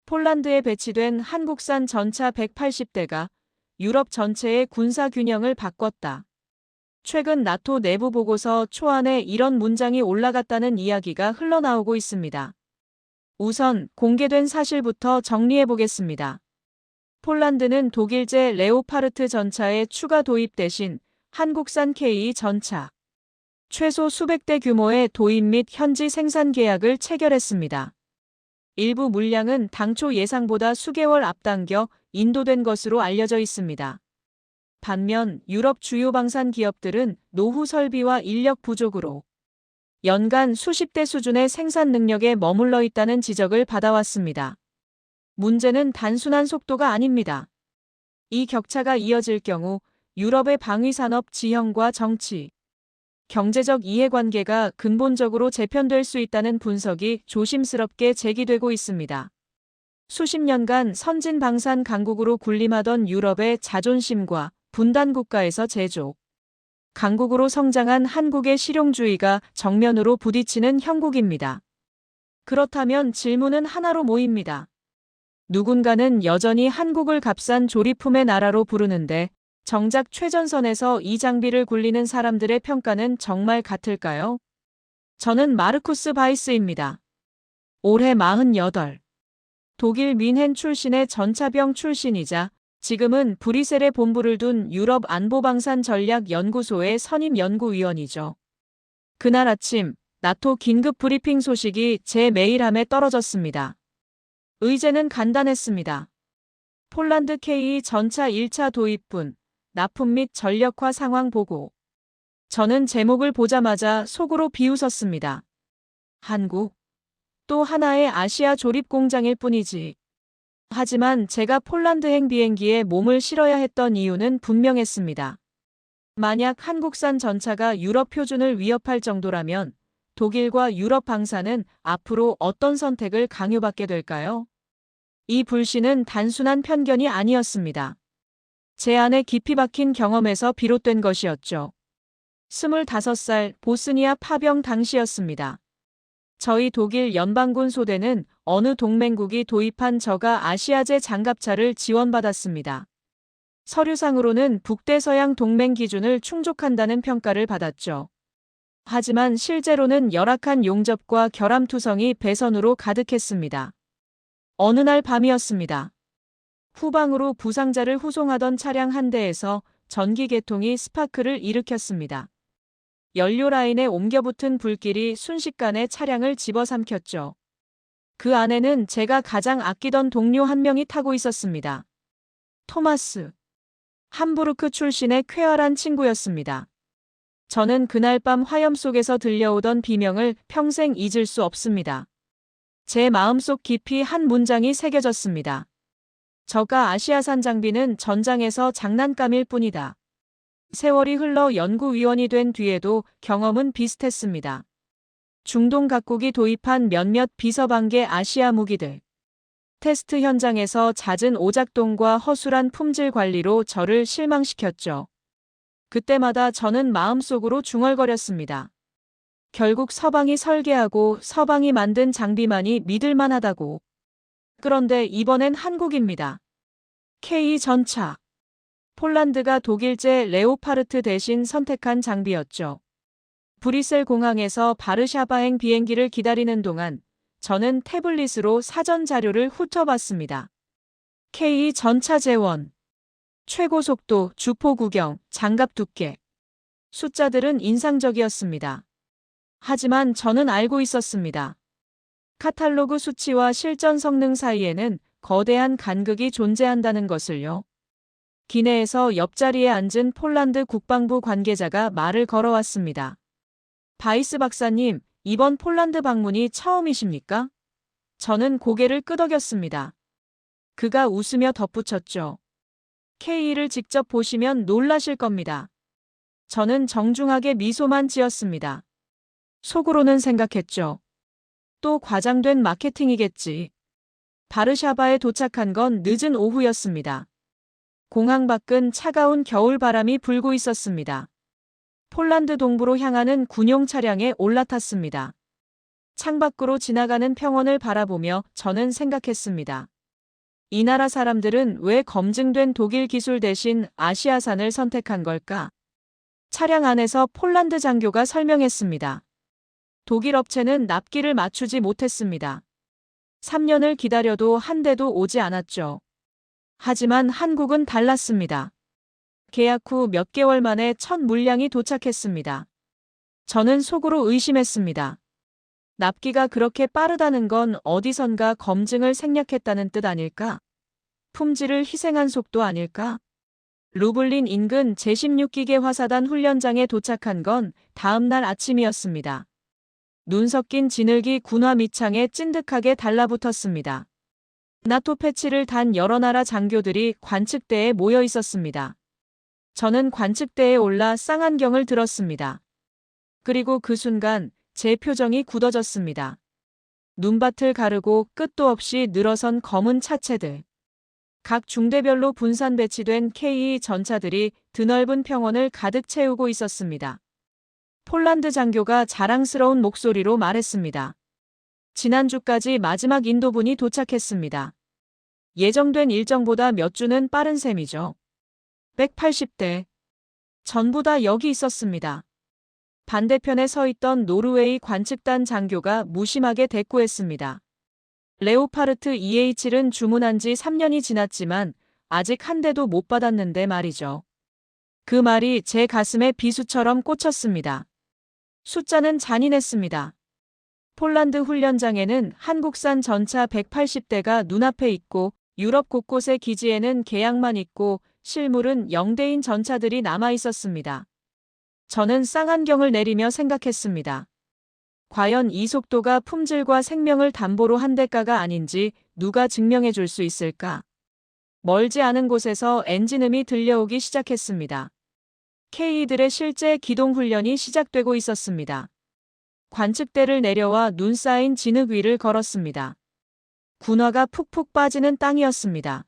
폴란드에 배치된 한국산 전차 180대가 유럽 전체의 군사 균형을 바꿨다. 최근 나토 내부 보고서 초안에 이런 문장이 올라갔다는 이야기가 흘러나오고 있습니다. 우선 공개된 사실부터 정리해 보겠습니다. 폴란드는 독일제 레오파르트 전차의 추가 도입 대신 한국산 K 전차 최소 수백 대 규모의 도입 및 현지 생산 계약을 체결했습니다. 일부 물량은 당초 예상보다 수개월 앞당겨 인도된 것으로 알려져 있습니다. 반면 유럽 주요 방산 기업들은 노후 설비와 인력 부족으로 연간 수십 대 수준의 생산 능력에 머물러 있다는 지적을 받아왔습니다. 문제는 단순한 속도가 아닙니다. 이 격차가 이어질 경우 유럽의 방위산업 지형과 정치, 경제적 이해관계가 근본적으로 재편될 수 있다는 분석이 조심스럽게 제기되고 있습니다. 수십 년간 선진 방산 강국으로 군림하던 유럽의 자존심과 분단 국가에서 제조 강국으로 성장한 한국의 실용주의가 정면으로 부딪히는 형국입니다. 그렇다면 질문은 하나로 모입니다. 누군가는 여전히 한국을 값싼 조리품의 나라로 부르는데 정작 최전선에서 이 장비를 굴리는 사람들의 평가는 정말 같을까요? 저는 마르쿠스 바이스입니다. 올해 48. 독일 뮌헨 출신의 전차병 출신이자 지금은 브뤼셀에 본부를 둔 유럽 안보방산전략연구소의 선임 연구위원이죠. 그날 아침 나토 긴급 브리핑 소식이 제 메일함에 떨어졌습니다. 의제는 간단했습니다. 폴란드 K 전차 1차 도입분, 납품 및 전력화 상황 보고. 저는 제목을 보자마자 속으로 비웃었습니다. 한국? 또 하나의 아시아 조립 공장일 뿐이지. 하지만 제가 폴란드행 비행기에 몸을 실어야 했던 이유는 분명했습니다. 만약 한국산 전차가 유럽 표준을 위협할 정도라면 독일과 유럽 방산은 앞으로 어떤 선택을 강요받게 될까요? 이 불신은 단순한 편견이 아니었습니다. 제 안에 깊이 박힌 경험에서 비롯된 것이었죠. 25살 보스니아 파병 당시였습니다. 저희 독일 연방군 소대는 어느 동맹국이 도입한 저가 아시아제 장갑차를 지원받았습니다. 서류상으로는 북대서양 동맹 기준을 충족한다는 평가를 받았죠. 하지만 실제로는 열악한 용접과 결함투성이 배선으로 가득했습니다. 어느 날 밤이었습니다. 후방으로 부상자를 후송하던 차량 한 대에서 전기 계통이 스파크를 일으켰습니다. 연료 라인에 옮겨붙은 불길이 순식간에 차량을 집어삼켰죠. 그 안에는 제가 가장 아끼던 동료 한 명이 타고 있었습니다. 토마스. 함부르크 출신의 쾌활한 친구였습니다. 저는 그날 밤 화염 속에서 들려오던 비명을 평생 잊을 수 없습니다. 제 마음속 깊이 한 문장이 새겨졌습니다. 저가 아시아산 장비는 전장에서 장난감일 뿐이다. 세월이 흘러 연구위원이 된 뒤에도 경험은 비슷했습니다. 중동 각국이 도입한 몇몇 비서방계 아시아 무기들. 테스트 현장에서 잦은 오작동과 허술한 품질 관리로 저를 실망시켰죠. 그때마다 저는 마음속으로 중얼거렸습니다. 결국 서방이 설계하고 서방이 만든 장비만이 믿을만하다고. 그런데 이번엔 한국입니다. K 전차. 폴란드가 독일제 레오파르트 대신 선택한 장비였죠. 브뤼셀 공항에서 바르샤바행 비행기를 기다리는 동안 저는 태블릿으로 사전 자료를 훑어봤습니다. K 전차 재원. 최고 속도, 주포 구경, 장갑 두께. 숫자들은 인상적이었습니다. 하지만 저는 알고 있었습니다. 카탈로그 수치와 실전 성능 사이에는 거대한 간극이 존재한다는 것을요. 기내에서 옆자리에 앉은 폴란드 국방부 관계자가 말을 걸어왔습니다. 바이스 박사님, 이번 폴란드 방문이 처음이십니까? 저는 고개를 끄덕였습니다. 그가 웃으며 덧붙였죠. K를 직접 보시면 놀라실 겁니다. 저는 정중하게 미소만 지었습니다. 속으로는 생각했죠. 또 과장된 마케팅이겠지. 바르샤바에 도착한 건 늦은 오후였습니다. 공항 밖은 차가운 겨울바람이 불고 있었습니다. 폴란드 동부로 향하는 군용 차량에 올라탔습니다. 창밖으로 지나가는 평원을 바라보며 저는 생각했습니다. 이 나라 사람들은 왜 검증된 독일 기술 대신 아시아산을 선택한 걸까? 차량 안에서 폴란드 장교가 설명했습니다. 독일 업체는 납기를 맞추지 못했습니다. 3년을 기다려도 한 대도 오지 않았죠. 하지만 한국은 달랐습니다. 계약 후 몇 개월 만에 첫 물량이 도착했습니다. 저는 속으로 의심했습니다. 납기가 그렇게 빠르다는 건 어디선가 검증을 생략했다는 뜻 아닐까? 품질을 희생한 속도 아닐까? 루블린 인근 제16기계 화사단 훈련장에 도착한 건 다음 날 아침이었습니다. 눈 섞인 지늘기 군화 밑창에 찐득하게 달라붙었습니다. 나토 패치를 단 여러 나라 장교들이 관측대에 모여 있었습니다. 저는 관측대에 올라 쌍안경을 들었습니다. 그리고 그 순간 제 표정이 굳어졌습니다. 눈밭을 가르고 끝도 없이 늘어선 검은 차체들. 각 중대별로 분산 배치된 KE 전차들이 드넓은 평원을 가득 채우고 있었습니다. 폴란드 장교가 자랑스러운 목소리로 말했습니다. 지난주까지 마지막 인도분이 도착했습니다. 예정된 일정보다 몇 주는 빠른 셈이죠. 180대. 전부 다 여기 있었습니다. 반대편에 서 있던 노르웨이 관측단 장교가 무심하게 대꾸했습니다. 레오파르트 EH를 주문한 지 3년이 지났지만 아직 한 대도 못 받았는데 말이죠. 그 말이 제 가슴에 비수처럼 꽂혔습니다. 숫자는 잔인했습니다. 폴란드 훈련장에는 한국산 전차 180대가 눈앞에 있고 유럽 곳곳의 기지에는 계약만 있고 실물은 0대인 전차들이 남아 있었습니다. 저는 쌍안경을 내리며 생각했습니다. 과연 이 속도가 품질과 생명을 담보로 한 대가가 아닌지 누가 증명해 줄 수 있을까? 멀지 않은 곳에서 엔진음이 들려오기 시작했습니다. K들의 실제 기동 훈련이 시작되고 있었습니다. 관측대를 내려와 눈 쌓인 진흙 위를 걸었습니다. 군화가 푹푹 빠지는 땅이었습니다.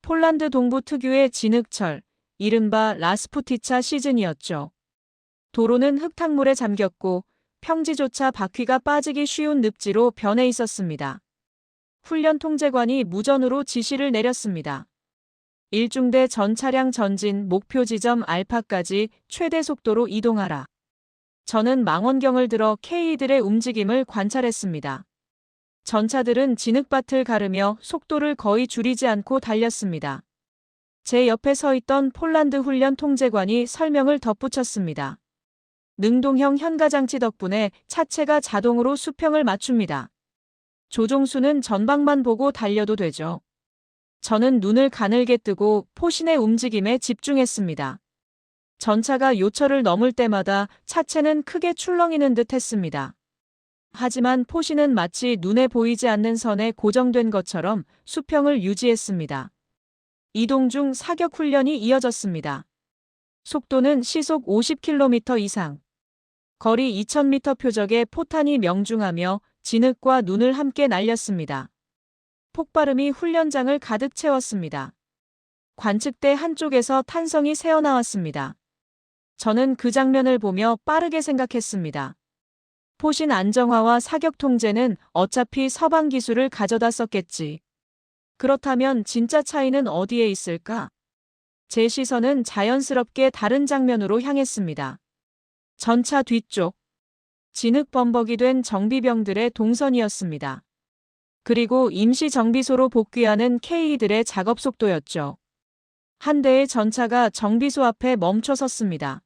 폴란드 동부 특유의 진흙철, 이른바 라스푸티차 시즌이었죠. 도로는 흙탕물에 잠겼고 평지조차 바퀴가 빠지기 쉬운 늪지로 변해 있었습니다. 훈련 통제관이 무전으로 지시를 내렸습니다. 1중대 전 차량 전진 목표 지점 알파까지 최대 속도로 이동하라. 저는 망원경을 들어 K들의 움직임을 관찰했습니다. 전차들은 진흙밭을 가르며 속도를 거의 줄이지 않고 달렸습니다. 제 옆에 서 있던 폴란드 훈련 통제관이 설명을 덧붙였습니다. 능동형 현가장치 덕분에 차체가 자동으로 수평을 맞춥니다. 조종수는 전방만 보고 달려도 되죠. 저는 눈을 가늘게 뜨고 포신의 움직임에 집중했습니다. 전차가 요철을 넘을 때마다 차체는 크게 출렁이는 듯 했습니다. 하지만 포신은 마치 눈에 보이지 않는 선에 고정된 것처럼 수평을 유지했습니다. 이동 중 사격 훈련이 이어졌습니다. 속도는 시속 50km 이상. 거리 2000m 표적에 포탄이 명중하며 진흙과 눈을 함께 날렸습니다. 폭발음이 훈련장을 가득 채웠습니다. 관측대 한쪽에서 탄성이 새어나왔습니다. 저는 그 장면을 보며 빠르게 생각했습니다. 포신 안정화와 사격 통제는 어차피 서방 기술을 가져다 썼겠지. 그렇다면 진짜 차이는 어디에 있을까? 제 시선은 자연스럽게 다른 장면으로 향했습니다. 전차 뒤쪽. 진흙 범벅이 된 정비병들의 동선이었습니다. 그리고 임시 정비소로 복귀하는 K들의 작업 속도였죠. 한 대의 전차가 정비소 앞에 멈춰 섰습니다.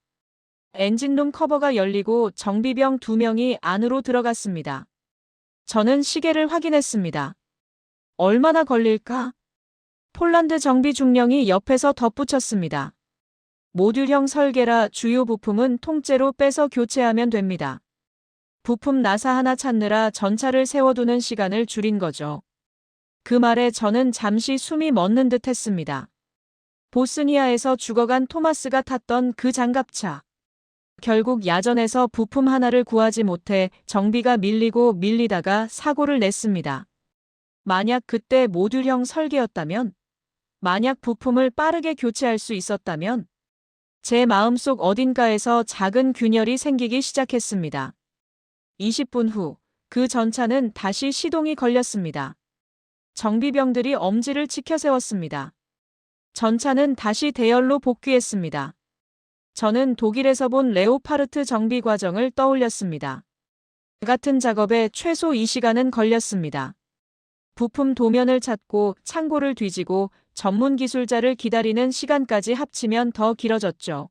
엔진룸 커버가 열리고 정비병 2명이 안으로 들어갔습니다. 저는 시계를 확인했습니다. 얼마나 걸릴까? 폴란드 정비 중령이 옆에서 덧붙였습니다. 모듈형 설계라 주요 부품은 통째로 빼서 교체하면 됩니다. 부품 나사 하나 찾느라 전차를 세워두는 시간을 줄인 거죠. 그 말에 저는 잠시 숨이 멎는 듯 했습니다. 보스니아에서 죽어간 토마스가 탔던 그 장갑차. 결국 야전에서 부품 하나를 구하지 못해 정비가 밀리고 밀리다가 사고를 냈습니다. 만약 그때 모듈형 설계였다면, 만약 부품을 빠르게 교체할 수 있었다면, 제 마음속 어딘가에서 작은 균열이 생기기 시작했습니다. 20분 후, 그 전차는 다시 시동이 걸렸습니다. 정비병들이 엄지를 치켜 세웠습니다. 전차는 다시 대열로 복귀했습니다. 저는 독일에서 본 레오파르트 정비 과정을 떠올렸습니다. 같은 작업에 최소 2시간은 걸렸습니다. 부품 도면을 찾고 창고를 뒤지고 전문 기술자를 기다리는 시간까지 합치면 더 길어졌죠.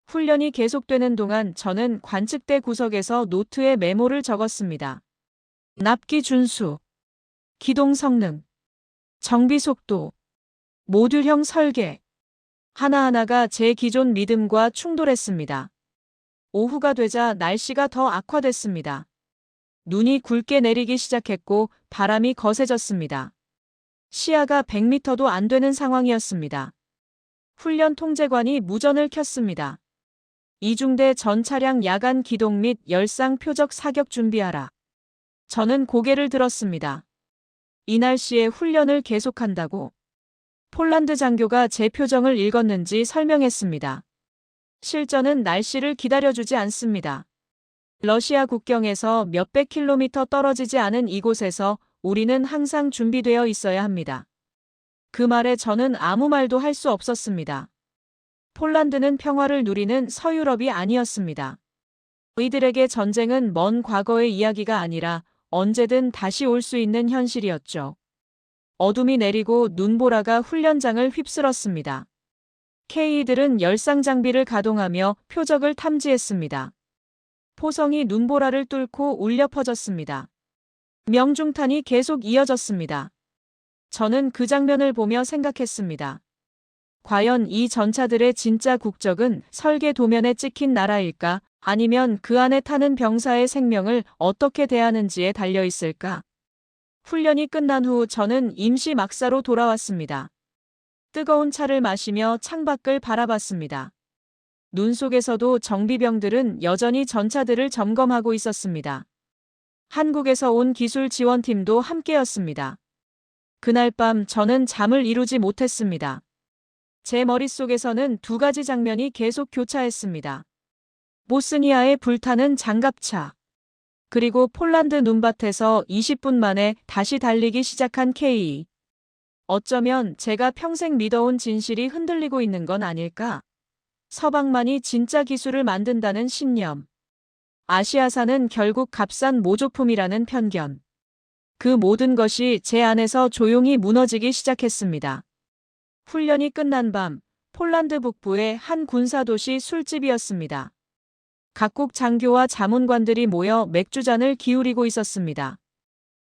훈련이 계속되는 동안 저는 관측대 구석에서 노트에 메모를 적었습니다. 납기 준수, 기동 성능, 정비 속도, 모듈형 설계. 하나하나가 제 기존 믿음과 충돌했습니다. 오후가 되자 날씨가 더 악화됐습니다. 눈이 굵게 내리기 시작했고 바람이 거세졌습니다. 시야가 100m도 안 되는 상황이었습니다. 훈련 통제관이 무전을 켰습니다. 이중대 전 차량 야간 기동 및 열상 표적 사격 준비하라. 저는 고개를 들었습니다. 이 날씨에 훈련을 계속한다고? 폴란드 장교가 제 표정을 읽었는지 설명했습니다. 실전은 날씨를 기다려주지 않습니다. 러시아 국경에서 몇백 킬로미터 떨어지지 않은 이곳에서 우리는 항상 준비되어 있어야 합니다. 그 말에 저는 아무 말도 할 수 없었습니다. 폴란드는 평화를 누리는 서유럽이 아니었습니다. 이들에게 전쟁은 먼 과거의 이야기가 아니라 언제든 다시 올 수 있는 현실이었죠. 어둠이 내리고 눈보라가 훈련장을 휩쓸었습니다. K들은 열상 장비를 가동하며 표적을 탐지했습니다. 포성이 눈보라를 뚫고 울려 퍼졌습니다. 명중탄이 계속 이어졌습니다. 저는 그 장면을 보며 생각했습니다. 과연 이 전차들의 진짜 국적은 설계 도면에 찍힌 나라일까? 아니면 그 안에 타는 병사의 생명을 어떻게 대하는지에 달려 있을까? 훈련이 끝난 후 저는 임시 막사로 돌아왔습니다. 뜨거운 차를 마시며 창밖을 바라봤습니다. 눈 속에서도 정비병들은 여전히 전차들을 점검하고 있었습니다. 한국에서 온 기술 지원팀도 함께였습니다. 그날 밤 저는 잠을 이루지 못했습니다. 제 머릿속에서는 두 가지 장면이 계속 교차했습니다. 보스니아에 불타는 장갑차. 그리고 폴란드 눈밭에서 20분 만에 다시 달리기 시작한 K. 어쩌면 제가 평생 믿어온 진실이 흔들리고 있는 건 아닐까? 서방만이 진짜 기술을 만든다는 신념. 아시아산은 결국 값싼 모조품이라는 편견. 그 모든 것이 제 안에서 조용히 무너지기 시작했습니다. 훈련이 끝난 밤, 폴란드 북부의 한 군사도시 술집이었습니다. 각국 장교와 자문관들이 모여 맥주잔을 기울이고 있었습니다.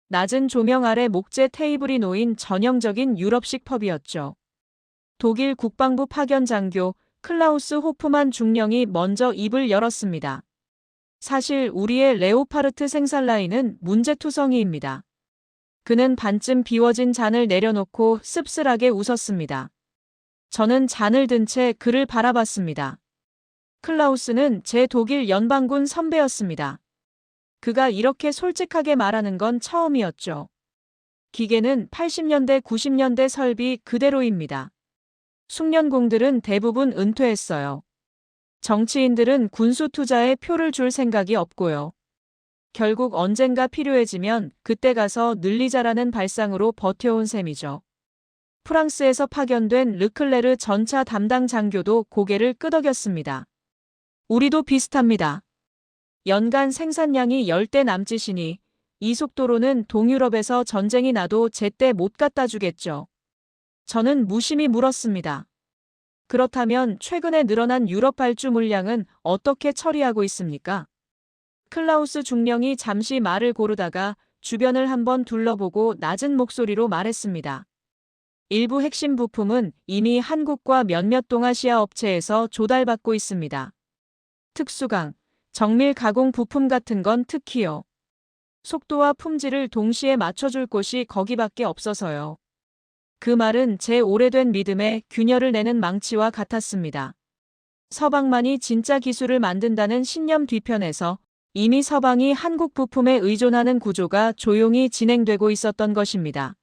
낮은 조명 아래 목재 테이블이 놓인 전형적인 유럽식 펍이었죠. 독일 국방부 파견 장교 클라우스 호프만 중령이 먼저 입을 열었습니다. 사실 우리의 레오파르트 생산 라인은 문제투성이입니다. 그는 반쯤 비워진 잔을 내려놓고 씁쓸하게 웃었습니다. 저는 잔을 든 채 그를 바라봤습니다. 클라우스는 제 독일 연방군 선배였습니다. 그가 이렇게 솔직하게 말하는 건 처음이었죠. 기계는 80년대, 90년대 설비 그대로입니다. 숙련공들은 대부분 은퇴했어요. 정치인들은 군수 투자에 표를 줄 생각이 없고요. 결국 언젠가 필요해지면 그때 가서 늘리자라는 발상으로 버텨온 셈이죠. 프랑스에서 파견된 르클레르 전차 담당 장교도 고개를 끄덕였습니다. 우리도 비슷합니다. 연간 생산량이 10대 남짓이니 이 속도로는 동유럽에서 전쟁이 나도 제때 못 갖다 주겠죠. 저는 무심히 물었습니다. 그렇다면 최근에 늘어난 유럽 발주 물량은 어떻게 처리하고 있습니까? 클라우스 중령이 잠시 말을 고르다가 주변을 한번 둘러보고 낮은 목소리로 말했습니다. 일부 핵심 부품은 이미 한국과 몇몇 동아시아 업체에서 조달받고 있습니다. 특수강, 정밀 가공 부품 같은 건 특히요. 속도와 품질을 동시에 맞춰줄 곳이 거기밖에 없어서요. 그 말은 제 오래된 믿음에 균열을 내는 망치와 같았습니다. 서방만이 진짜 기술을 만든다는 신념 뒤편에서 이미 서방이 한국 부품에 의존하는 구조가 조용히 진행되고 있었던 것입니다.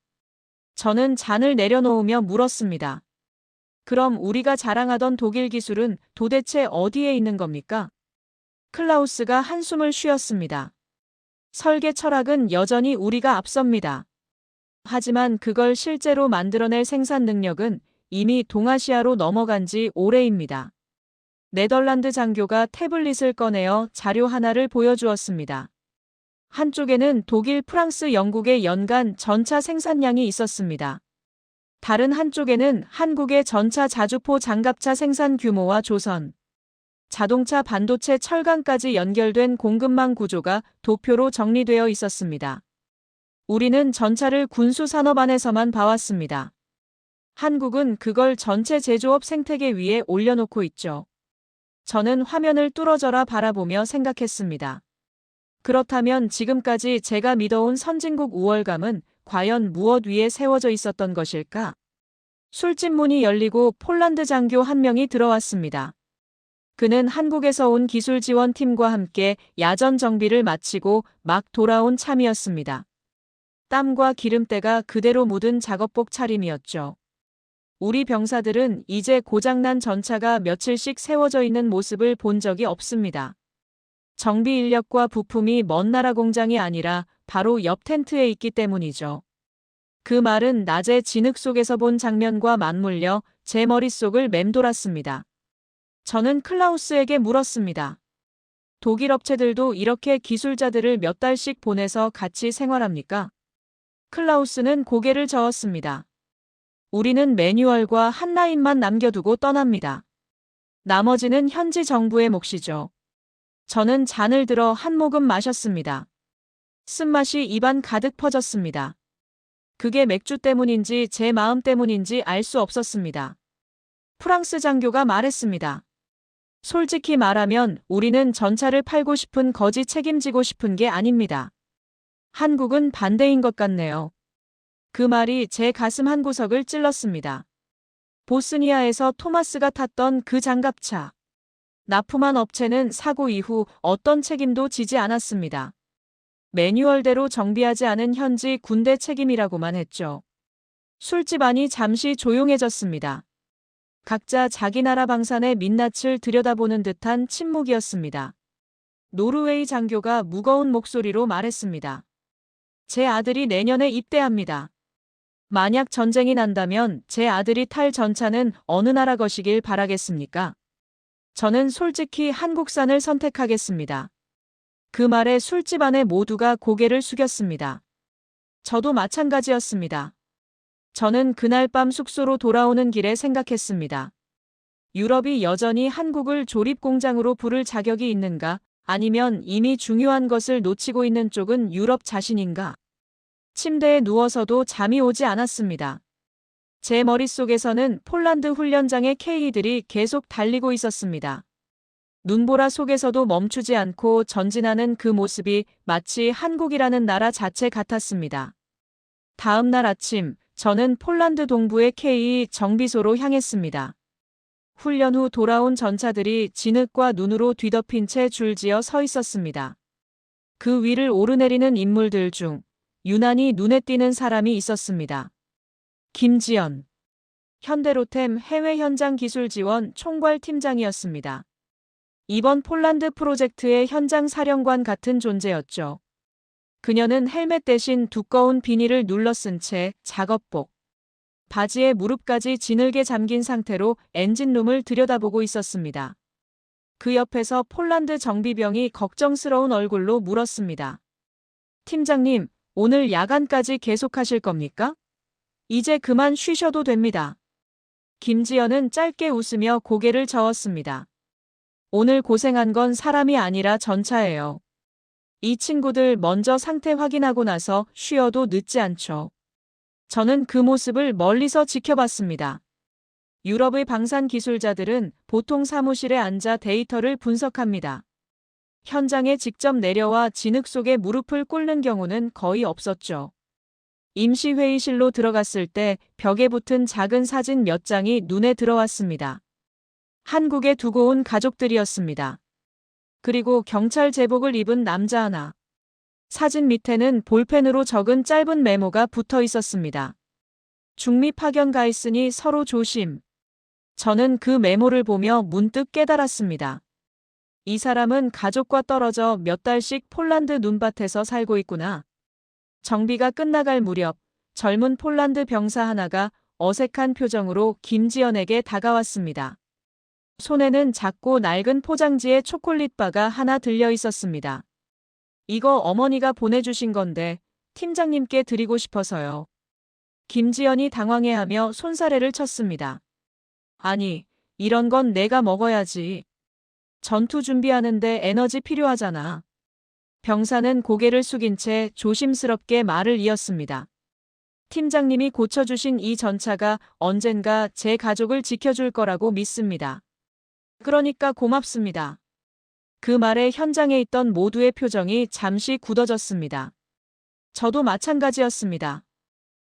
저는 잔을 내려놓으며 물었습니다. 그럼 우리가 자랑하던 독일 기술은 도대체 어디에 있는 겁니까? 클라우스가 한숨을 쉬었습니다. 설계 철학은 여전히 우리가 앞섭니다. 하지만 그걸 실제로 만들어낼 생산 능력은 이미 동아시아로 넘어간 지 오래입니다. 네덜란드 장교가 태블릿을 꺼내어 자료 하나를 보여주었습니다. 한쪽에는 독일, 프랑스, 영국의 연간 전차 생산량이 있었습니다. 다른 한쪽에는 한국의 전차 자주포 장갑차 생산 규모와 조선, 자동차, 반도체, 철강까지 연결된 공급망 구조가 도표로 정리되어 있었습니다. 우리는 전차를 군수산업 안에서만 봐왔습니다. 한국은 그걸 전체 제조업 생태계 위에 올려놓고 있죠. 저는 화면을 뚫어져라 바라보며 생각했습니다. 그렇다면 지금까지 제가 믿어온 선진국 우월감은 과연 무엇 위에 세워져 있었던 것일까? 술집 문이 열리고 폴란드 장교 한 명이 들어왔습니다. 그는 한국에서 온 기술 지원팀과 함께 야전 정비를 마치고 막 돌아온 참이었습니다. 땀과 기름때가 그대로 묻은 작업복 차림이었죠. 우리 병사들은 이제 고장난 전차가 며칠씩 세워져 있는 모습을 본 적이 없습니다. 정비 인력과 부품이 먼 나라 공장이 아니라 바로 옆 텐트에 있기 때문이죠. 그 말은 낮에 진흙 속에서 본 장면과 맞물려 제 머릿속을 맴돌았습니다. 저는 클라우스에게 물었습니다. 독일 업체들도 이렇게 기술자들을 몇 달씩 보내서 같이 생활합니까? 클라우스는 고개를 저었습니다. 우리는 매뉴얼과 한 라인만 남겨두고 떠납니다. 나머지는 현지 정부의 몫이죠. 저는 잔을 들어 한 모금 마셨습니다. 쓴맛이 입안 가득 퍼졌습니다. 그게 맥주 때문인지 제 마음 때문인지 알 수 없었습니다. 프랑스 장교가 말했습니다. 솔직히 말하면 우리는 전차를 팔고 싶은 거지 책임지고 싶은 게 아닙니다. 한국은 반대인 것 같네요. 그 말이 제 가슴 한구석을 찔렀습니다. 보스니아에서 토마스가 탔던 그 장갑차. 납품한 업체는 사고 이후 어떤 책임도 지지 않았습니다. 매뉴얼대로 정비하지 않은 현지 군대 책임이라고만 했죠. 술집 안이 잠시 조용해졌습니다. 각자 자기 나라 방산의 민낯을 들여다보는 듯한 침묵이었습니다. 노르웨이 장교가 무거운 목소리로 말했습니다. 제 아들이 내년에 입대합니다. 만약 전쟁이 난다면 제 아들이 탈 전차는 어느 나라 것이길 바라겠습니까? 저는 솔직히 한국산을 선택하겠습니다. 그 말에 술집 안에 모두가 고개를 숙였습니다. 저도 마찬가지였습니다. 저는 그날 밤 숙소로 돌아오는 길에 생각했습니다. 유럽이 여전히 한국을 조립공장으로 부를 자격이 있는가? 아니면 이미 중요한 것을 놓치고 있는 쪽은 유럽 자신인가? 침대에 누워서도 잠이 오지 않았습니다. 제 머릿속에서는 폴란드 훈련장의 K들이 계속 달리고 있었습니다. 눈보라 속에서도 멈추지 않고 전진하는 그 모습이 마치 한국이라는 나라 자체 같았습니다. 다음 날 아침, 저는 폴란드 동부의 K 정비소로 향했습니다. 훈련 후 돌아온 전차들이 진흙과 눈으로 뒤덮인 채 줄지어 서 있었습니다. 그 위를 오르내리는 인물들 중 유난히 눈에 띄는 사람이 있었습니다. 김지연, 현대로템 해외 현장 기술 지원 총괄 팀장이었습니다. 이번 폴란드 프로젝트의 현장 사령관 같은 존재였죠. 그녀는 헬멧 대신 두꺼운 비닐을 눌러 쓴 채 작업복, 바지에 무릎까지 진흙에 잠긴 상태로 엔진룸을 들여다보고 있었습니다. 그 옆에서 폴란드 정비병이 걱정스러운 얼굴로 물었습니다. 팀장님, 오늘 야간까지 계속하실 겁니까? 이제 그만 쉬셔도 됩니다. 김지연은 짧게 웃으며 고개를 저었습니다. 오늘 고생한 건 사람이 아니라 전차예요. 이 친구들 먼저 상태 확인하고 나서 쉬어도 늦지 않죠. 저는 그 모습을 멀리서 지켜봤습니다. 유럽의 방산 기술자들은 보통 사무실에 앉아 데이터를 분석합니다. 현장에 직접 내려와 진흙 속에 무릎을 꿇는 경우는 거의 없었죠. 임시 회의실로 들어갔을 때 벽에 붙은 작은 사진 몇 장이 눈에 들어왔습니다. 한국에 두고 온 가족들이었습니다. 그리고 경찰 제복을 입은 남자 하나. 사진 밑에는 볼펜으로 적은 짧은 메모가 붙어 있었습니다. 중미 파견 가 있으니 서로 조심. 저는 그 메모를 보며 문득 깨달았습니다. 이 사람은 가족과 떨어져 몇 달씩 폴란드 눈밭에서 살고 있구나. 정비가 끝나갈 무렵 젊은 폴란드 병사 하나가 어색한 표정으로 김지연에게 다가왔습니다. 손에는 작고 낡은 포장지에 초콜릿바가 하나 들려 있었습니다. 이거 어머니가 보내주신 건데 팀장님께 드리고 싶어서요. 김지연이 당황해하며 손사래를 쳤습니다. 아니, 이런 건 내가 먹어야지. 전투 준비하는데 에너지 필요하잖아. 병사는 고개를 숙인 채 조심스럽게 말을 이었습니다. 팀장님이 고쳐주신 이 전차가 언젠가 제 가족을 지켜줄 거라고 믿습니다. 그러니까 고맙습니다. 그 말에 현장에 있던 모두의 표정이 잠시 굳어졌습니다. 저도 마찬가지였습니다.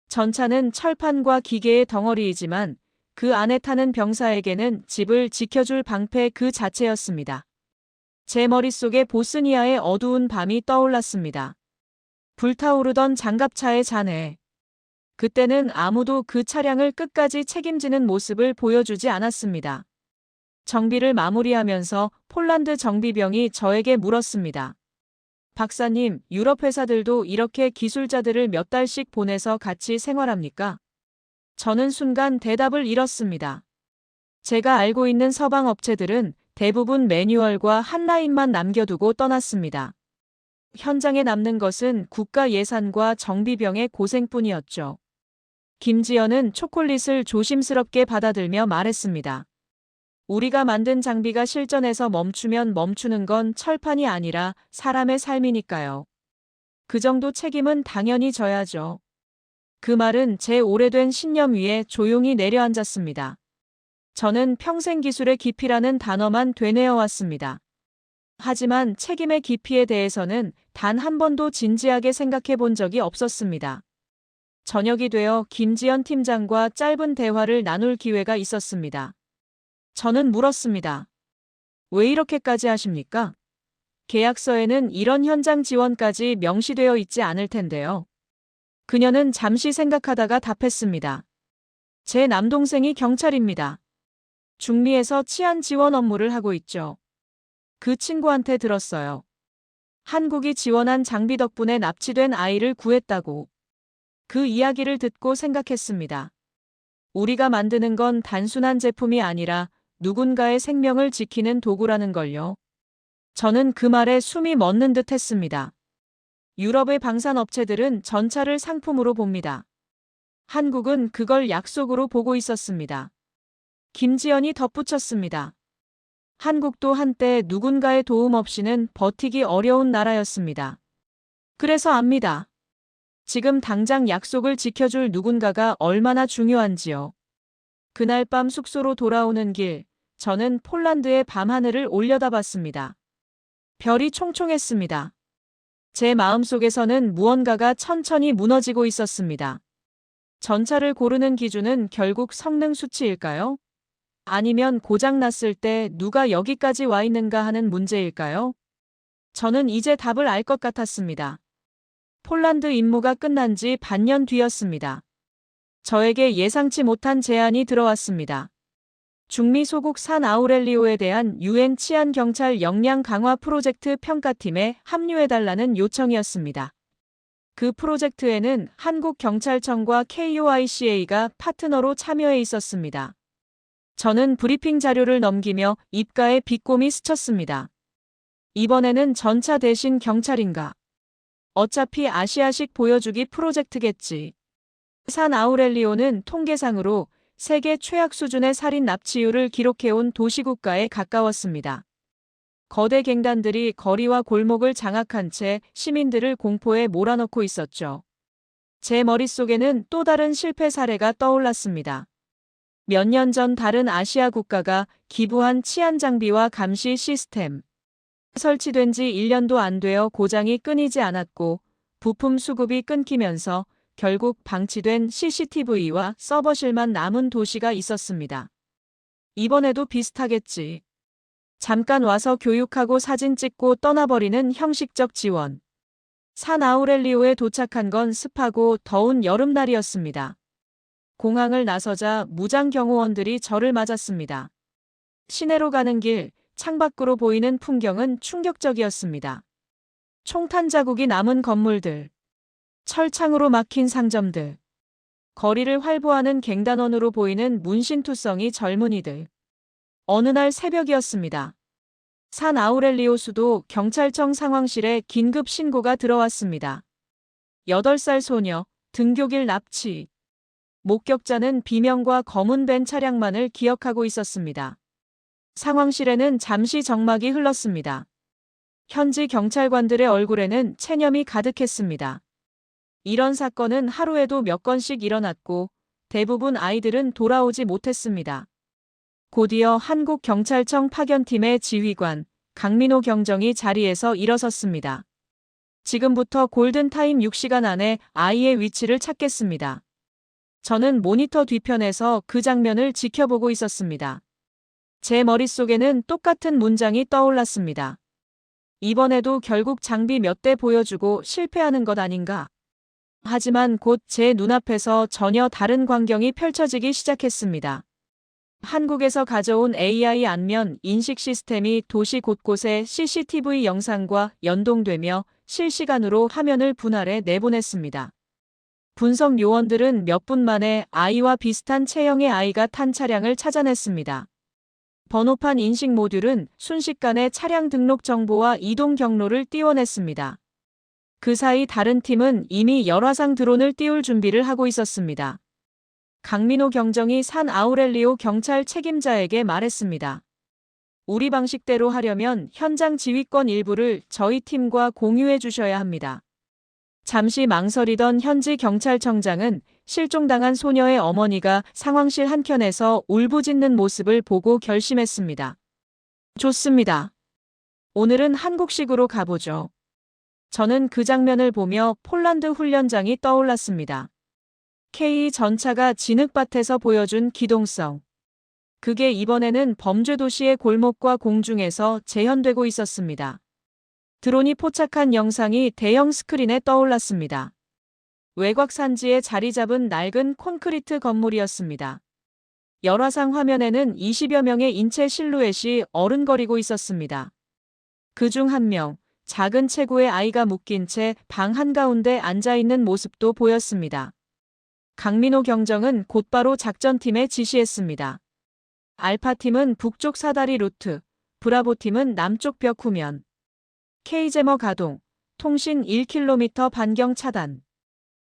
전차는 철판과 기계의 덩어리이지만 그 안에 타는 병사에게는 집을 지켜줄 방패 그 자체였습니다. 제 머릿속에 보스니아의 어두운 밤이 떠올랐습니다. 불타오르던 장갑차의 잔해. 그때는 아무도 그 차량을 끝까지 책임지는 모습을 보여주지 않았습니다. 정비를 마무리하면서 폴란드 정비병이 저에게 물었습니다. 박사님, 유럽 회사들도 이렇게 기술자들을 몇 달씩 보내서 같이 생활합니까? 저는 순간 대답을 잃었습니다. 제가 알고 있는 서방 업체들은 대부분 매뉴얼과 한 라인만 남겨두고 떠났습니다. 현장에 남는 것은 국가 예산과 정비병의 고생뿐이었죠. 김지연은 초콜릿을 조심스럽게 받아들며 말했습니다. 우리가 만든 장비가 실전에서 멈추면 멈추는 건 철판이 아니라 사람의 삶이니까요. 그 정도 책임은 당연히 져야죠. 그 말은 제 오래된 신념 위에 조용히 내려앉았습니다. 저는 평생 기술의 깊이라는 단어만 되뇌어왔습니다. 하지만 책임의 깊이에 대해서는 단 한 번도 진지하게 생각해 본 적이 없었습니다. 저녁이 되어 김지연 팀장과 짧은 대화를 나눌 기회가 있었습니다. 저는 물었습니다. 왜 이렇게까지 하십니까? 계약서에는 이런 현장 지원까지 명시되어 있지 않을 텐데요. 그녀는 잠시 생각하다가 답했습니다. 제 남동생이 경찰입니다. 중미에서 치안 지원 업무를 하고 있죠. 그 친구한테 들었어요. 한국이 지원한 장비 덕분에 납치된 아이를 구했다고. 그 이야기를 듣고 생각했습니다. 우리가 만드는 건 단순한 제품이 아니라 누군가의 생명을 지키는 도구라는 걸요. 저는 그 말에 숨이 멎는 듯 했습니다. 유럽의 방산업체들은 전차를 상품으로 봅니다. 한국은 그걸 약속으로 보고 있었습니다. 김지연이 덧붙였습니다. 한국도 한때 누군가의 도움 없이는 버티기 어려운 나라였습니다. 그래서 압니다. 지금 당장 약속을 지켜줄 누군가가 얼마나 중요한지요. 그날 밤 숙소로 돌아오는 길, 저는 폴란드의 밤하늘을 올려다봤습니다. 별이 총총했습니다. 제 마음속에서는 무언가가 천천히 무너지고 있었습니다. 전차를 고르는 기준은 결국 성능 수치일까요? 아니면 고장났을 때 누가 여기까지 와 있는가 하는 문제일까요? 저는 이제 답을 알 것 같았습니다. 폴란드 임무가 끝난 지 반년 뒤였습니다. 저에게 예상치 못한 제안이 들어왔습니다. 중미 소국 산 아우렐리오에 대한 UN 치안 경찰 역량 강화 프로젝트 평가팀에 합류해달라는 요청이었습니다. 그 프로젝트에는 한국경찰청과 KOICA가 파트너로 참여해 있었습니다. 저는 브리핑 자료를 넘기며 입가에 비꼼이 스쳤습니다. 이번에는 전차 대신 경찰인가? 어차피 아시아식 보여주기 프로젝트겠지. 산 아우렐리오는 통계상으로 세계 최악 수준의 살인 납치율을 기록해온 도시국가에 가까웠습니다. 거대 갱단들이 거리와 골목을 장악한 채 시민들을 공포에 몰아넣고 있었죠. 제 머릿속에는 또 다른 실패 사례가 떠올랐습니다. 몇 년 전 다른 아시아 국가가 기부한 치안 장비와 감시 시스템. 설치된 지 1년도 안 되어 고장이 끊이지 않았고 부품 수급이 끊기면서 결국 방치된 CCTV와 서버실만 남은 도시가 있었습니다. 이번에도 비슷하겠지. 잠깐 와서 교육하고 사진 찍고 떠나버리는 형식적 지원. 산 아우렐리오에 도착한 건 습하고 더운 여름날이었습니다. 공항을 나서자 무장 경호원들이 저를 맞았습니다. 시내로 가는 길, 창밖으로 보이는 풍경은 충격적이었습니다. 총탄 자국이 남은 건물들, 철창으로 막힌 상점들, 거리를 활보하는 갱단원으로 보이는 문신투성이 젊은이들. 어느 날 새벽이었습니다. 산 아우렐리오 수도 경찰청 상황실에 긴급 신고가 들어왔습니다. 8살 소녀, 등교길 납치. 목격자는 비명과 검은 벤 차량만을 기억하고 있었습니다. 상황실에는 잠시 정막이 흘렀습니다. 현지 경찰관들의 얼굴에는 체념이 가득했습니다. 이런 사건은 하루에도 몇 건씩 일어났고 대부분 아이들은 돌아오지 못했습니다. 곧이어 한국경찰청 파견팀의 지휘관 강민호 경정이 자리에서 일어섰습니다. 지금부터 골든타임 6시간 안에 아이의 위치를 찾겠습니다. 저는 모니터 뒤편에서 그 장면을 지켜보고 있었습니다. 제 머릿속에는 똑같은 문장이 떠올랐습니다. 이번에도 결국 장비 몇 대 보여주고 실패하는 것 아닌가. 하지만 곧 제 눈앞에서 전혀 다른 광경이 펼쳐지기 시작했습니다. 한국에서 가져온 AI 안면 인식 시스템이 도시 곳곳에 CCTV 영상과 연동되며 실시간으로 화면을 분할해 내보냈습니다. 분석 요원들은 몇 분 만에 아이와 비슷한 체형의 아이가 탄 차량을 찾아냈습니다. 번호판 인식 모듈은 순식간에 차량 등록 정보와 이동 경로를 띄워냈습니다. 그 사이 다른 팀은 이미 열화상 드론을 띄울 준비를 하고 있었습니다. 강민호 경정이 산 아우렐리오 경찰 책임자에게 말했습니다. 우리 방식대로 하려면 현장 지휘권 일부를 저희 팀과 공유해 주셔야 합니다. 잠시 망설이던 현지 경찰청장은 실종당한 소녀의 어머니가 상황실 한켠에서 울부짖는 모습을 보고 결심했습니다. 좋습니다. 오늘은 한국식으로 가보죠. 저는 그 장면을 보며 폴란드 훈련장이 떠올랐습니다. K 전차가 진흙밭에서 보여준 기동성. 그게 이번에는 범죄 도시의 골목과 공중에서 재현되고 있었습니다. 드론이 포착한 영상이 대형 스크린에 떠올랐습니다. 외곽 산지에 자리 잡은 낡은 콘크리트 건물이었습니다. 열화상 화면에는 20여 명의 인체 실루엣이 어른거리고 있었습니다. 그중 한 명, 작은 체구의 아이가 묶인 채 방 한가운데 앉아있는 모습도 보였습니다. 강민호 경정은 곧바로 작전팀에 지시했습니다. 알파팀은 북쪽 사다리 루트, 브라보팀은 남쪽 벽 후면. K제머 가동, 통신 1km 반경 차단.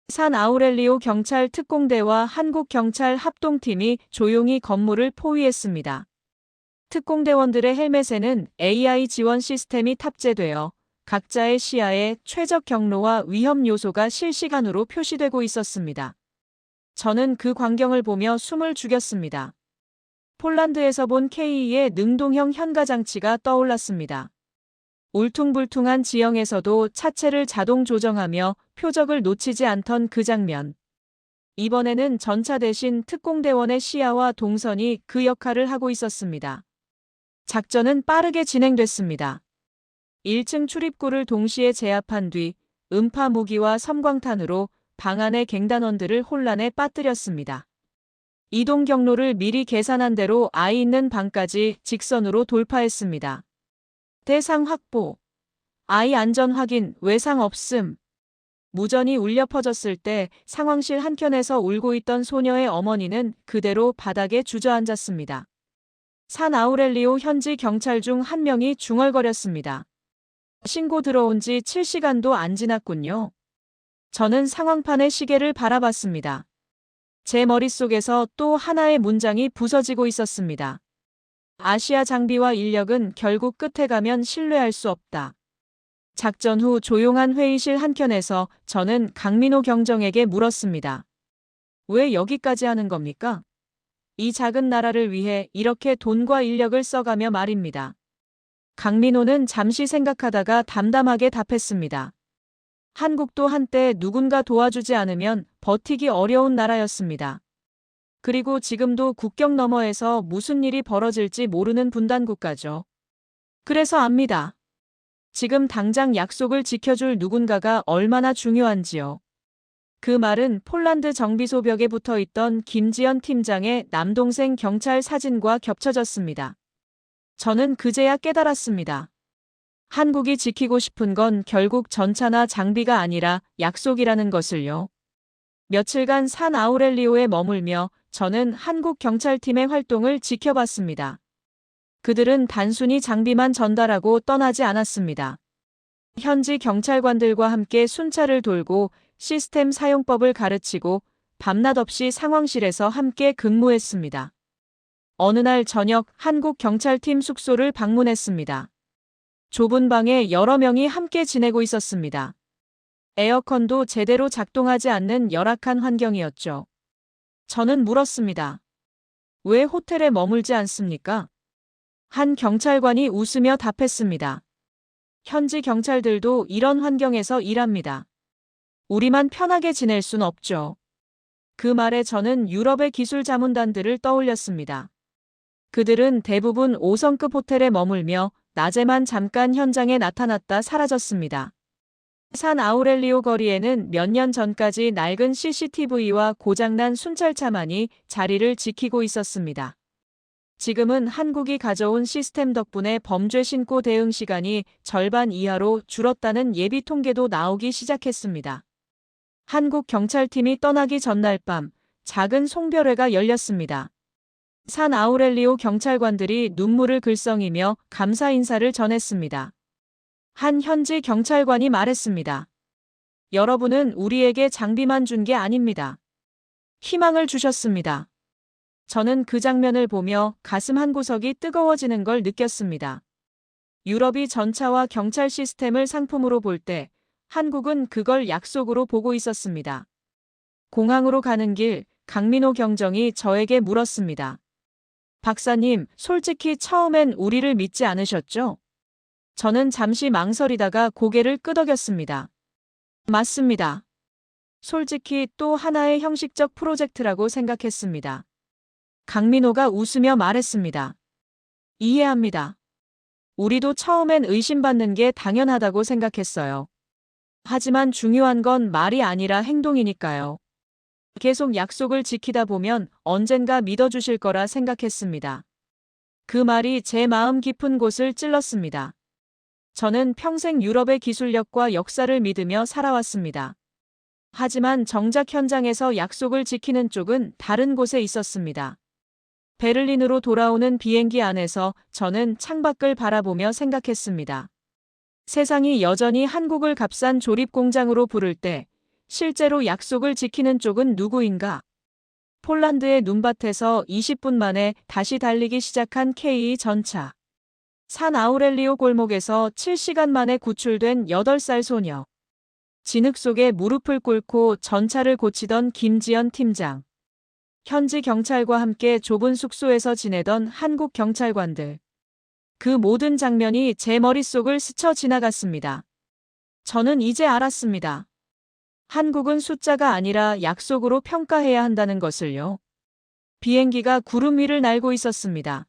산 아우렐리오 경찰 특공대와 한국경찰 합동팀이 조용히 건물을 포위했습니다. 특공대원들의 헬멧에는 AI 지원 시스템이 탑재되어 각자의 시야에 최적 경로와 위험 요소가 실시간으로 표시되고 있었습니다. 저는 그 광경을 보며 숨을 죽였습니다. 폴란드에서 본 K의 능동형 현가장치가 떠올랐습니다. 울퉁불퉁한 지형에서도 차체를 자동 조정하며 표적을 놓치지 않던 그 장면. 이번에는 전차 대신 특공대원의 시야와 동선이 그 역할을 하고 있었습니다. 작전은 빠르게 진행됐습니다. 1층 출입구를 동시에 제압한 뒤 음파 무기와 섬광탄으로 방 안의 갱단원들을 혼란에 빠뜨렸습니다. 이동 경로를 미리 계산한 대로 아이 있는 방까지 직선으로 돌파했습니다. 대상 확보. 아이 안전 확인, 외상 없음. 무전이 울려 퍼졌을 때 상황실 한켠에서 울고 있던 소녀의 어머니는 그대로 바닥에 주저앉았습니다. 산 아우렐리오 현지 경찰 중 한 명이 중얼거렸습니다. 신고 들어온 지 7시간도 안 지났군요. 저는 상황판의 시계를 바라봤습니다. 제 머릿속에서 또 하나의 문장이 부서지고 있었습니다. 아시아 장비와 인력은 결국 끝에 가면 신뢰할 수 없다. 작전 후 조용한 회의실 한켠에서 저는 강민호 경정에게 물었습니다. 왜 여기까지 하는 겁니까? 이 작은 나라를 위해 이렇게 돈과 인력을 써가며 말입니다. 강민호는 잠시 생각하다가 담담하게 답했습니다. 한국도 한때 누군가 도와주지 않으면 버티기 어려운 나라였습니다. 그리고 지금도 국경 너머에서 무슨 일이 벌어질지 모르는 분단 국가죠. 그래서 압니다. 지금 당장 약속을 지켜줄 누군가가 얼마나 중요한지요. 그 말은 폴란드 정비소 벽에 붙어 있던 김지연 팀장의 남동생 경찰 사진과 겹쳐졌습니다. 저는 그제야 깨달았습니다. 한국이 지키고 싶은 건 결국 전차나 장비가 아니라 약속이라는 것을요. 며칠간 산 아우렐리오에 머물며 저는 한국 경찰팀의 활동을 지켜봤습니다. 그들은 단순히 장비만 전달하고 떠나지 않았습니다. 현지 경찰관들과 함께 순찰을 돌고 시스템 사용법을 가르치고 밤낮 없이 상황실에서 함께 근무했습니다. 어느 날 저녁 한국 경찰팀 숙소를 방문했습니다. 좁은 방에 여러 명이 함께 지내고 있었습니다. 에어컨도 제대로 작동하지 않는 열악한 환경이었죠. 저는 물었습니다. 왜 호텔에 머물지 않습니까? 한 경찰관이 웃으며 답했습니다. 현지 경찰들도 이런 환경에서 일합니다. 우리만 편하게 지낼 순 없죠. 그 말에 저는 유럽의 기술 자문단들을 떠올렸습니다. 그들은 대부분 5성급 호텔에 머물며 낮에만 잠깐 현장에 나타났다 사라졌습니다. 산 아우렐리오 거리에는 몇 년 전까지 낡은 CCTV와 고장난 순찰차만이 자리를 지키고 있었습니다. 지금은 한국이 가져온 시스템 덕분에 범죄 신고 대응 시간이 절반 이하로 줄었다는 예비 통계도 나오기 시작했습니다. 한국 경찰팀이 떠나기 전날 밤 작은 송별회가 열렸습니다. 산 아우렐리오 경찰관들이 눈물을 글썽이며 감사 인사를 전했습니다. 한 현지 경찰관이 말했습니다. 여러분은 우리에게 장비만 준 게 아닙니다. 희망을 주셨습니다. 저는 그 장면을 보며 가슴 한구석이 뜨거워지는 걸 느꼈습니다. 유럽이 전차와 경찰 시스템을 상품으로 볼 때 한국은 그걸 약속으로 보고 있었습니다. 공항으로 가는 길 강민호 경정이 저에게 물었습니다. 박사님, 솔직히 처음엔 우리를 믿지 않으셨죠? 저는 잠시 망설이다가 고개를 끄덕였습니다. 맞습니다. 솔직히 또 하나의 형식적 프로젝트라고 생각했습니다. 강민호가 웃으며 말했습니다. 이해합니다. 우리도 처음엔 의심받는 게 당연하다고 생각했어요. 하지만 중요한 건 말이 아니라 행동이니까요. 계속 약속을 지키다 보면 언젠가 믿어주실 거라 생각했습니다. 그 말이 제 마음 깊은 곳을 찔렀습니다. 저는 평생 유럽의 기술력과 역사를 믿으며 살아왔습니다. 하지만 정작 현장에서 약속을 지키는 쪽은 다른 곳에 있었습니다. 베를린으로 돌아오는 비행기 안에서 저는 창밖을 바라보며 생각했습니다. 세상이 여전히 한국을 값싼 조립공장으로 부를 때 실제로 약속을 지키는 쪽은 누구인가? 폴란드의 눈밭에서 20분 만에 다시 달리기 시작한 K 전차. 산 아우렐리오 골목에서 7시간 만에 구출된 8살 소녀. 진흙 속에 무릎을 꿇고 전차를 고치던 김지연 팀장. 현지 경찰과 함께 좁은 숙소에서 지내던 한국 경찰관들. 그 모든 장면이 제 머릿속을 스쳐 지나갔습니다. 저는 이제 알았습니다. 한국은 숫자가 아니라 약속으로 평가해야 한다는 것을요. 비행기가 구름 위를 날고 있었습니다.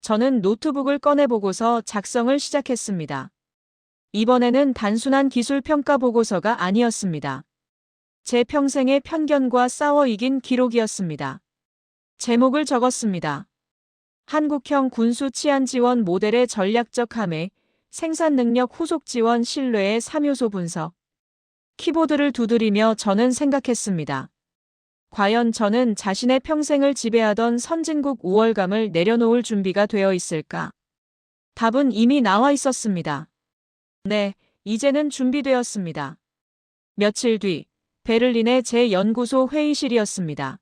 저는 노트북을 꺼내보고서 작성을 시작했습니다. 이번에는 단순한 기술 평가 보고서가 아니었습니다. 제 평생의 편견과 싸워 이긴 기록이었습니다. 제목을 적었습니다. 한국형 군수 치안 지원 모델의 전략적 함해, 생산 능력 후속 지원 신뢰의 3요소 분석. 키보드를 두드리며 저는 생각했습니다. 과연 저는 자신의 평생을 지배하던 선진국 우월감을 내려놓을 준비가 되어 있을까? 답은 이미 나와 있었습니다. 네, 이제는 준비되었습니다. 며칠 뒤, 베를린의 제 연구소 회의실이었습니다.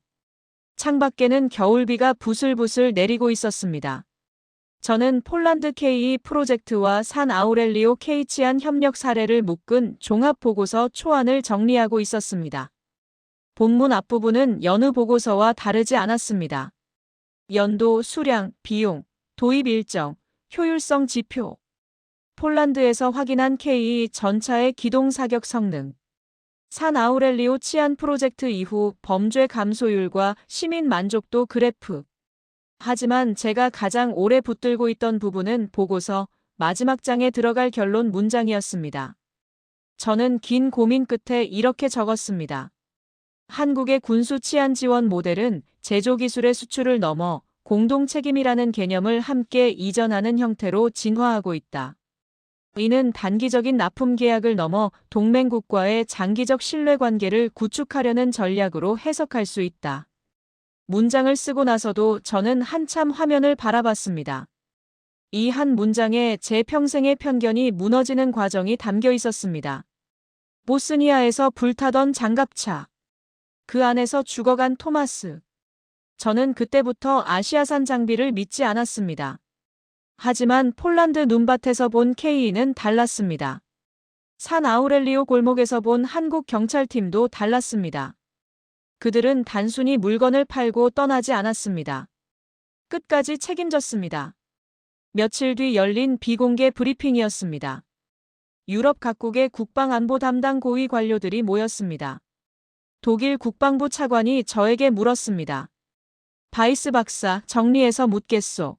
창밖에는 겨울비가 부슬부슬 내리고 있었습니다. 저는 폴란드 K 프로젝트와 산 아우렐리오 K 치안 협력 사례를 묶은 종합보고서 초안을 정리하고 있었습니다. 본문 앞부분은 여느 보고서와 다르지 않았습니다. 연도, 수량, 비용, 도입 일정, 효율성 지표. 폴란드에서 확인한 K 전차의 기동 사격 성능. 산 아우렐리오 치안 프로젝트 이후 범죄 감소율과 시민 만족도 그래프. 하지만 제가 가장 오래 붙들고 있던 부분은 보고서 마지막 장에 들어갈 결론 문장이었습니다. 저는 긴 고민 끝에 이렇게 적었습니다. 한국의 군수 치안 지원 모델은 제조 기술의 수출을 넘어 공동 책임이라는 개념을 함께 이전하는 형태로 진화하고 있다. 이는 단기적인 납품 계약을 넘어 동맹국과의 장기적 신뢰 관계를 구축하려는 전략으로 해석할 수 있다. 문장을 쓰고 나서도 저는 한참 화면을 바라봤습니다. 이 한 문장에 제 평생의 편견이 무너지는 과정이 담겨 있었습니다. 보스니아에서 불타던 장갑차. 그 안에서 죽어간 토마스. 저는 그때부터 아시아산 장비를 믿지 않았습니다. 하지만 폴란드 눈밭에서 본 K는 달랐습니다. 산 아우렐리오 골목에서 본 한국 경찰팀도 달랐습니다. 그들은 단순히 물건을 팔고 떠나지 않았습니다. 끝까지 책임졌습니다. 며칠 뒤 열린 비공개 브리핑이었습니다. 유럽 각국의 국방안보 담당 고위 관료들이 모였습니다. 독일 국방부 차관이 저에게 물었습니다. 바이스 박사, 정리해서 묻겠소.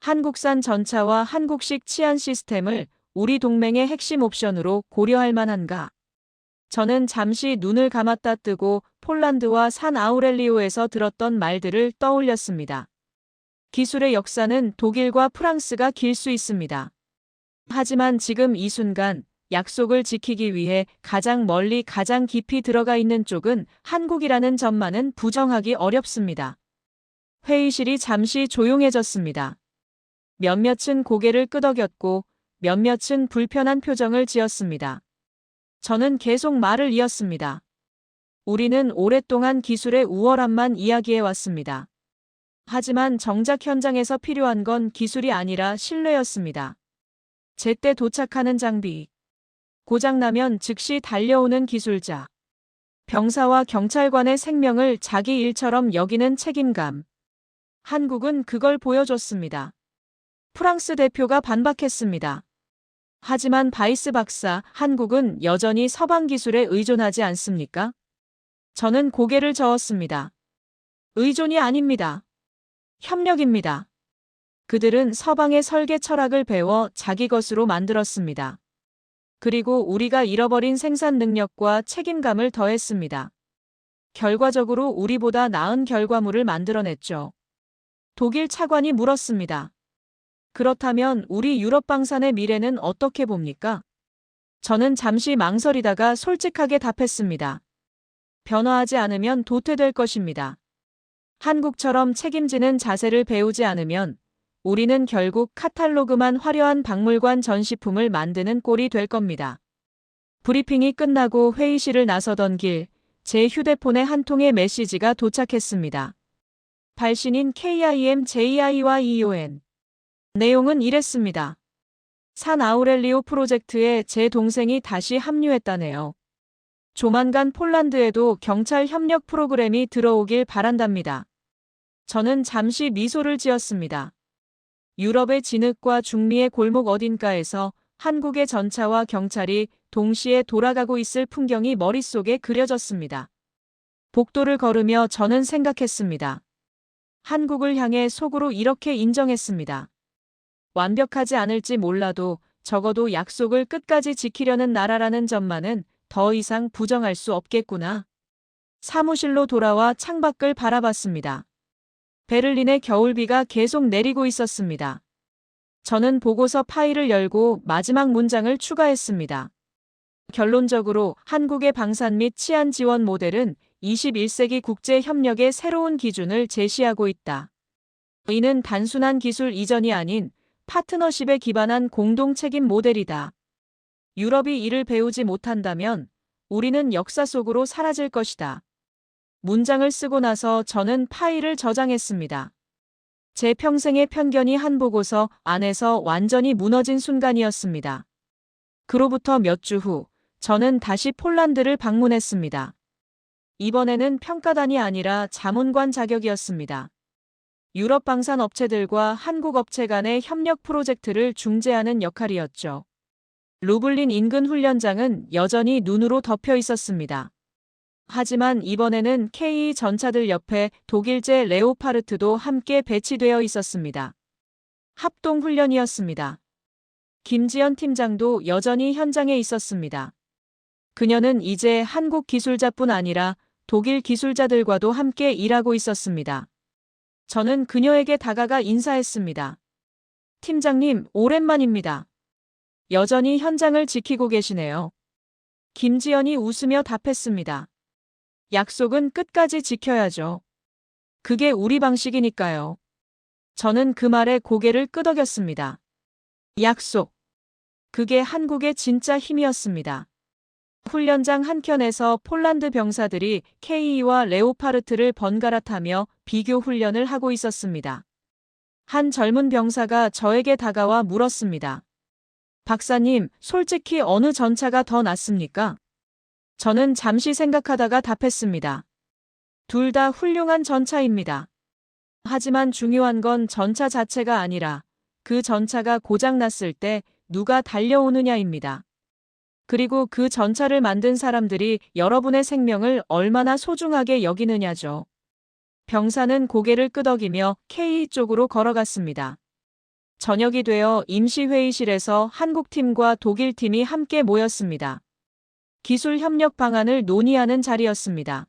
한국산 전차와 한국식 치안 시스템을 우리 동맹의 핵심 옵션으로 고려할 만한가? 저는 잠시 눈을 감았다 뜨고 폴란드와 산 아우렐리오에서 들었던 말들을 떠올렸습니다. 기술의 역사는 독일과 프랑스가 길 수 있습니다. 하지만 지금 이 순간 약속을 지키기 위해 가장 멀리 가장 깊이 들어가 있는 쪽은 한국이라는 점만은 부정하기 어렵습니다. 회의실이 잠시 조용해졌습니다. 몇몇은 고개를 끄덕였고 몇몇은 불편한 표정을 지었습니다. 저는 계속 말을 이었습니다. 우리는 오랫동안 기술의 우월함만 이야기해왔습니다. 하지만 정작 현장에서 필요한 건 기술이 아니라 신뢰였습니다. 제때 도착하는 장비. 고장나면 즉시 달려오는 기술자. 병사와 경찰관의 생명을 자기 일처럼 여기는 책임감. 한국은 그걸 보여줬습니다. 프랑스 대표가 반박했습니다. 하지만 바이스 박사, 한국은 여전히 서방 기술에 의존하지 않습니까? 저는 고개를 저었습니다. 의존이 아닙니다. 협력입니다. 그들은 서방의 설계 철학을 배워 자기 것으로 만들었습니다. 그리고 우리가 잃어버린 생산 능력과 책임감을 더했습니다. 결과적으로 우리보다 나은 결과물을 만들어냈죠. 독일 차관이 물었습니다. 그렇다면 우리 유럽 방산의 미래는 어떻게 봅니까? 저는 잠시 망설이다가 솔직하게 답했습니다. 변화하지 않으면 도태될 것입니다. 한국처럼 책임지는 자세를 배우지 않으면 우리는 결국 카탈로그만 화려한 박물관 전시품을 만드는 꼴이 될 겁니다. 브리핑이 끝나고 회의실을 나서던 길, 제 휴대폰에 한 통의 메시지가 도착했습니다. 발신인 KIMJIYEON. 내용은 이랬습니다. 산 아우렐리오 프로젝트에 제 동생이 다시 합류했다네요. 조만간 폴란드에도 경찰 협력 프로그램이 들어오길 바란답니다. 저는 잠시 미소를 지었습니다. 유럽의 진흙과 중미의 골목 어딘가에서 한국의 전차와 경찰이 동시에 돌아가고 있을 풍경이 머릿속에 그려졌습니다. 복도를 걸으며 저는 생각했습니다. 한국을 향해 속으로 이렇게 인정했습니다. 완벽하지 않을지 몰라도 적어도 약속을 끝까지 지키려는 나라라는 점만은 더 이상 부정할 수 없겠구나. 사무실로 돌아와 창밖을 바라봤습니다. 베를린의 겨울비가 계속 내리고 있었습니다. 저는 보고서 파일을 열고 마지막 문장을 추가했습니다. 결론적으로 한국의 방산 및 치안 지원 모델은 21세기 국제 협력의 새로운 기준을 제시하고 있다. 이는 단순한 기술 이전이 아닌 파트너십에 기반한 공동 책임 모델이다. 유럽이 이를 배우지 못한다면 우리는 역사 속으로 사라질 것이다. 문장을 쓰고 나서 저는 파일을 저장했습니다. 제 평생의 편견이 한 보고서 안에서 완전히 무너진 순간이었습니다. 그로부터 몇 주 후, 저는 다시 폴란드를 방문했습니다. 이번에는 평가단이 아니라 자문관 자격이었습니다. 유럽 방산 업체들과 한국 업체 간의 협력 프로젝트를 중재하는 역할이었죠. 루블린 인근 훈련장은 여전히 눈으로 덮여 있었습니다. 하지만 이번에는 K 전차들 옆에 독일제 레오파르트도 함께 배치되어 있었습니다. 합동 훈련이었습니다. 김지연 팀장도 여전히 현장에 있었습니다. 그녀는 이제 한국 기술자뿐 아니라 독일 기술자들과도 함께 일하고 있었습니다. 저는 그녀에게 다가가 인사했습니다. 팀장님, 오랜만입니다. 여전히 현장을 지키고 계시네요. 김지연이 웃으며 답했습니다. 약속은 끝까지 지켜야죠. 그게 우리 방식이니까요. 저는 그 말에 고개를 끄덕였습니다. 약속. 그게 한국의 진짜 힘이었습니다. 훈련장 한켠에서 폴란드 병사들이 K와 레오파르트를 번갈아 타며 비교 훈련을 하고 있었습니다. 한 젊은 병사가 저에게 다가와 물었습니다. 박사님, 솔직히 어느 전차가 더 낫습니까? 저는 잠시 생각하다가 답했습니다. 둘 다 훌륭한 전차입니다. 하지만 중요한 건 전차 자체가 아니라 그 전차가 고장났을 때 누가 달려오느냐입니다. 그리고 그 전차를 만든 사람들이 여러분의 생명을 얼마나 소중하게 여기느냐죠. 병사는 고개를 끄덕이며 K 쪽으로 걸어갔습니다. 저녁이 되어 임시회의실에서 한국팀과 독일팀이 함께 모였습니다. 기술 협력 방안을 논의하는 자리였습니다.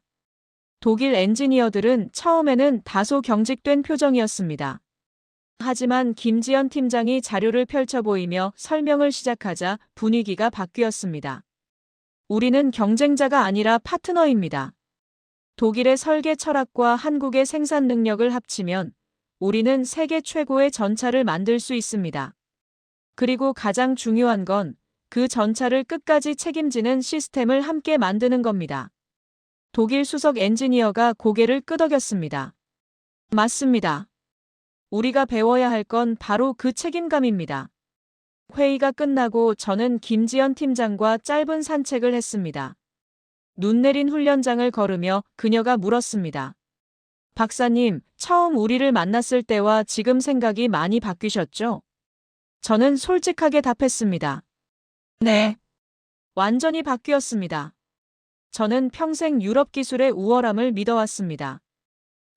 독일 엔지니어들은 처음에는 다소 경직된 표정이었습니다. 하지만 김지연 팀장이 자료를 펼쳐 보이며 설명을 시작하자 분위기가 바뀌었습니다. 우리는 경쟁자가 아니라 파트너입니다. 독일의 설계 철학과 한국의 생산 능력을 합치면 우리는 세계 최고의 전차를 만들 수 있습니다. 그리고 가장 중요한 건 그 전차를 끝까지 책임지는 시스템을 함께 만드는 겁니다. 독일 수석 엔지니어가 고개를 끄덕였습니다. 맞습니다. 우리가 배워야 할 건 바로 그 책임감입니다. 회의가 끝나고 저는 김지연 팀장과 짧은 산책을 했습니다. 눈 내린 훈련장을 걸으며 그녀가 물었습니다. 박사님, 처음 우리를 만났을 때와 지금 생각이 많이 바뀌셨죠? 저는 솔직하게 답했습니다. 네. 완전히 바뀌었습니다. 저는 평생 유럽 기술의 우월함을 믿어왔습니다.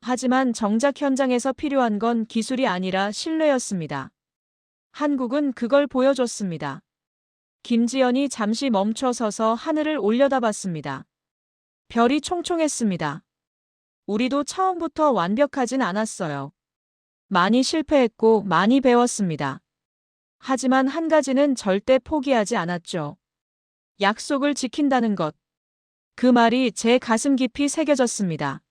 하지만 정작 현장에서 필요한 건 기술이 아니라 신뢰였습니다. 한국은 그걸 보여줬습니다. 김지연이 잠시 멈춰 서서 하늘을 올려다봤습니다. 별이 총총했습니다. 우리도 처음부터 완벽하진 않았어요. 많이 실패했고 많이 배웠습니다. 하지만 한 가지는 절대 포기하지 않았죠. 약속을 지킨다는 것. 그 말이 제 가슴 깊이 새겨졌습니다.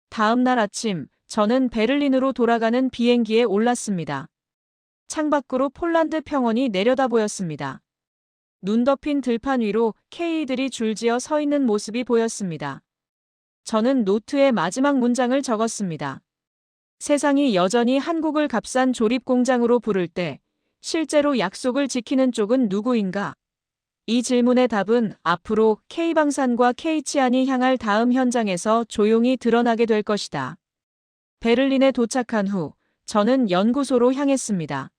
다음 날 아침, 저는 베를린으로 돌아가는 비행기에 올랐습니다. 창밖으로 폴란드 평원이 내려다 보였습니다. 눈 덮인 들판 위로 K들이 줄지어 서 있는 모습이 보였습니다. 저는 노트에 마지막 문장을 적었습니다. 세상이 여전히 한국을 값싼 조립 공장으로 부를 때 실제로 약속을 지키는 쪽은 누구인가? 이 질문의 답은 앞으로 K방산과 K치안이 향할 다음 현장에서 조용히 드러나게 될 것이다. 베를린에 도착한 후 저는 연구소로 향했습니다.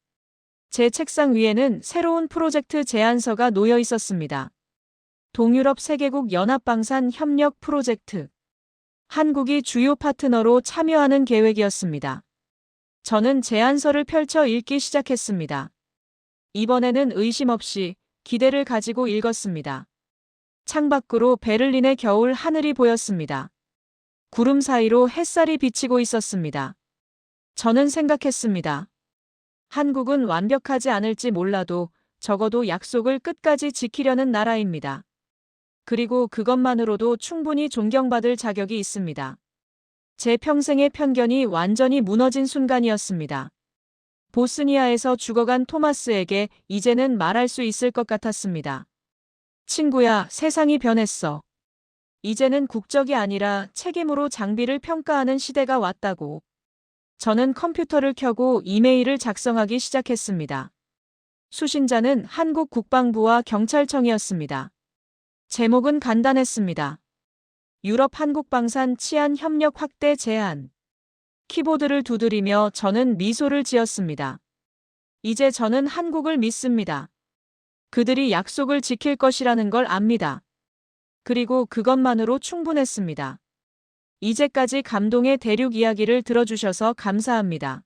제 책상 위에는 새로운 프로젝트 제안서가 놓여 있었습니다. 동유럽 세계국 연합방산 협력 프로젝트. 한국이 주요 파트너로 참여하는 계획이었습니다. 저는 제안서를 펼쳐 읽기 시작했습니다. 이번에는 의심 없이 기대를 가지고 읽었습니다. 창밖으로 베를린의 겨울 하늘이 보였습니다. 구름 사이로 햇살이 비치고 있었습니다. 저는 생각했습니다. 한국은 완벽하지 않을지 몰라도 적어도 약속을 끝까지 지키려는 나라입니다. 그리고 그것만으로도 충분히 존경받을 자격이 있습니다. 제 평생의 편견이 완전히 무너진 순간이었습니다. 보스니아에서 죽어간 토마스에게 이제는 말할 수 있을 것 같았습니다. 친구야, 세상이 변했어. 이제는 국적이 아니라 책임으로 장비를 평가하는 시대가 왔다고. 저는 컴퓨터를 켜고 이메일을 작성하기 시작했습니다. 수신자는 한국 국방부와 경찰청이었습니다. 제목은 간단했습니다. 유럽 한국방산 치안 협력 확대 제안. 키보드를 두드리며 저는 미소를 지었습니다. 이제 저는 한국을 믿습니다. 그들이 약속을 지킬 것이라는 걸 압니다. 그리고 그것만으로 충분했습니다. 이제까지 감동의 대륙 이야기를 들어주셔서 감사합니다.